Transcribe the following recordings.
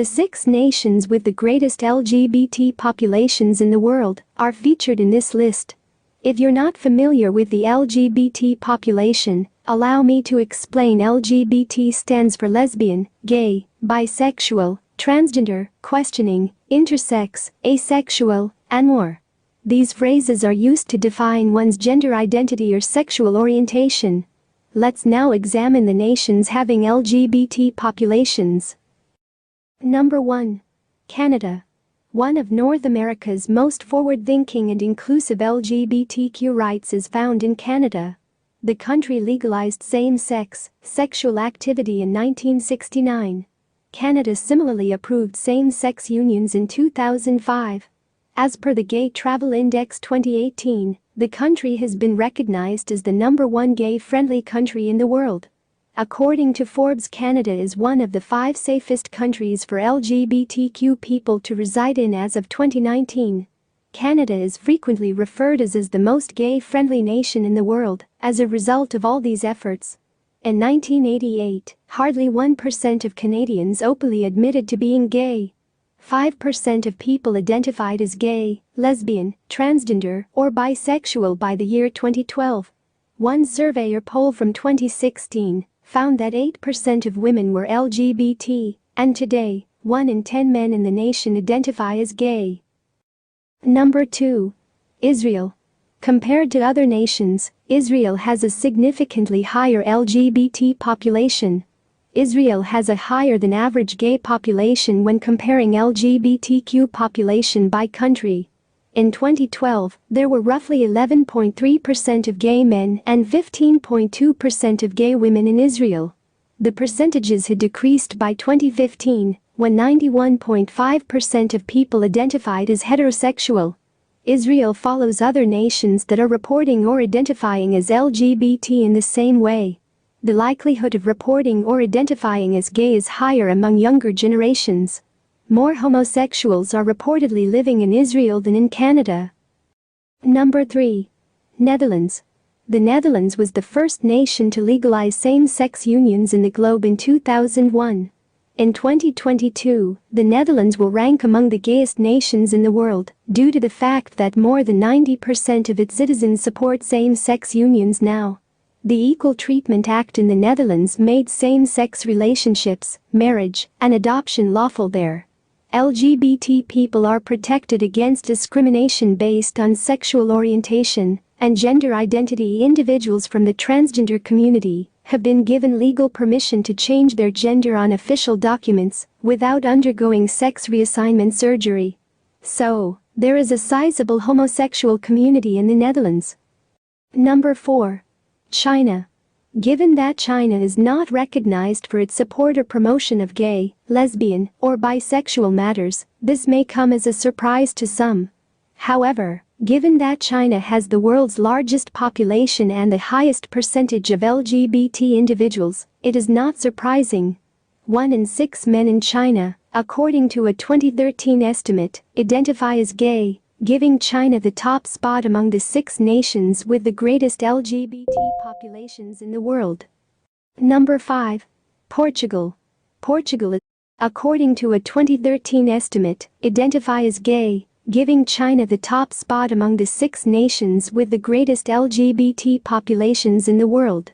The 6 nations with the greatest LGBT populations in the world are featured in this list. If you're not familiar with the LGBT population, allow me to explain. LGBT stands for lesbian, gay, bisexual, transgender, questioning, intersex, asexual, and more. These phrases are used to define one's gender identity or sexual orientation. Let's now examine the nations having LGBT populations. Number 1. Canada. One of North America's most forward-thinking and inclusive LGBTQ rights is found in Canada. The country legalized same-sex sexual activity in 1969. Canada similarly approved same-sex unions in 2005. As per the Gay Travel Index 2018, the country has been recognized as the #1 gay-friendly country in the world. According to Forbes, Canada is one of the 5 safest countries for LGBTQ people to reside in as of 2019. Canada is frequently referred as the most gay-friendly nation in the world as a result of all these efforts. In 1988, hardly 1% of Canadians openly admitted to being gay. 5% of people identified as gay, lesbian, transgender, or bisexual by the year 2012. One survey or poll from 2016 found that 8% of women were LGBT, and today, 1 in 10 men in the nation identify as gay. Number 2. Israel. Compared to other nations, Israel has a significantly higher LGBT population. Israel has a higher than average gay population when comparing LGBTQ population by country. In 2012, there were roughly 11.3% of gay men and 15.2% of gay women in Israel. The percentages had decreased by 2015, when 91.5% of people identified as heterosexual. Israel follows other nations that are reporting or identifying as LGBT in the same way. The likelihood of reporting or identifying as gay is higher among younger generations. More homosexuals are reportedly living in Israel than in Canada. Number 3. Netherlands. The Netherlands was the first nation to legalize same-sex unions in the globe in 2001. In 2022, the Netherlands will rank among the gayest nations in the world due to the fact that more than 90% of its citizens support same-sex unions now. The Equal Treatment Act in the Netherlands made same-sex relationships, marriage, and adoption lawful there. LGBT people are protected against discrimination based on sexual orientation and gender identity. Individuals from the transgender community have been given legal permission to change their gender on official documents without undergoing sex reassignment surgery. So, there is a sizable homosexual community in the Netherlands. Number 4. China. Given that China is not recognized for its support or promotion of gay, lesbian, or bisexual matters, this may come as a surprise to some. However, given that China has the world's largest population and the highest percentage of LGBT individuals, it is not surprising. 1 in 6 men in China, according to a 2013 estimate, identify as gay, giving China the top spot among the 6 nations with the greatest LGBT populations in the world. Number 5. Portugal. Portugal is, according to a 2013 estimate, identify as gay, giving China the top spot among the 6 nations with the greatest LGBT populations in the world.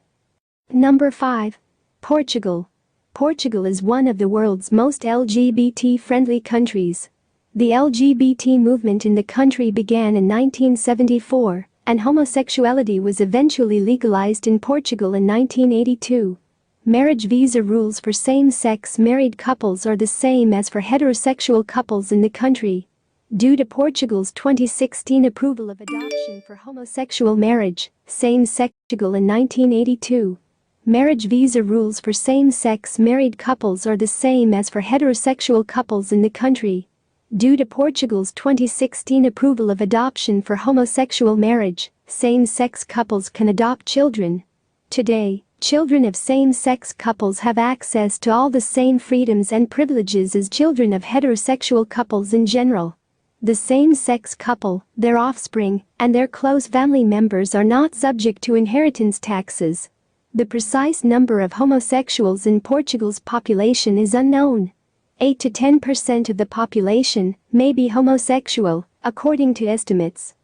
Number 5. Portugal. Portugal is one of the world's most LGBT-friendly countries. The LGBT movement in the country began in 1974, and homosexuality was eventually legalized in Portugal in 1982. Marriage visa rules for same-sex married couples are the same as for heterosexual couples in the country. Due to Portugal's 2016 approval of adoption for homosexual marriage, same-sex Portugal in 1982. Marriage visa rules for same-sex married couples are the same as for heterosexual couples in the country. Due to Portugal's 2016 approval of adoption for homosexual marriage, same-sex couples can adopt children. Today, children of same-sex couples have access to all the same freedoms and privileges as children of heterosexual couples in general. The same-sex couple, their offspring, and their close family members are not subject to inheritance taxes. The precise number of homosexuals in Portugal's population is unknown. 8 to 10% of the population may be homosexual, according to estimates.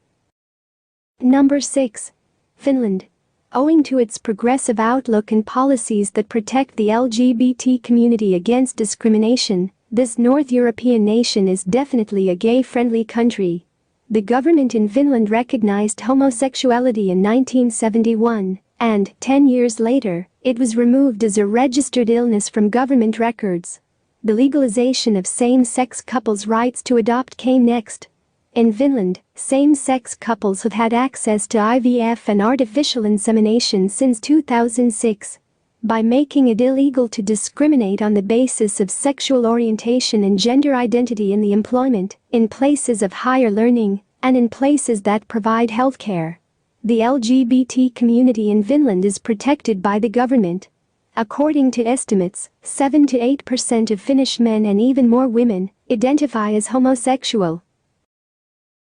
Number 6. Finland. Owing to its progressive outlook and policies that protect the LGBT community against discrimination, this North European nation is definitely a gay-friendly country. The government in Finland recognized homosexuality in 1971, and 10 years later, it was removed as a registered illness from government records. The legalization of same-sex couples' rights to adopt came next. In Finland, same-sex couples have had access to IVF and artificial insemination since 2006. By making it illegal to discriminate on the basis of sexual orientation and gender identity in the employment, in places of higher learning, and in places that provide healthcare. The LGBT community in Finland is protected by the government. According to estimates, 7 to 8% of Finnish men and even more women identify as homosexual.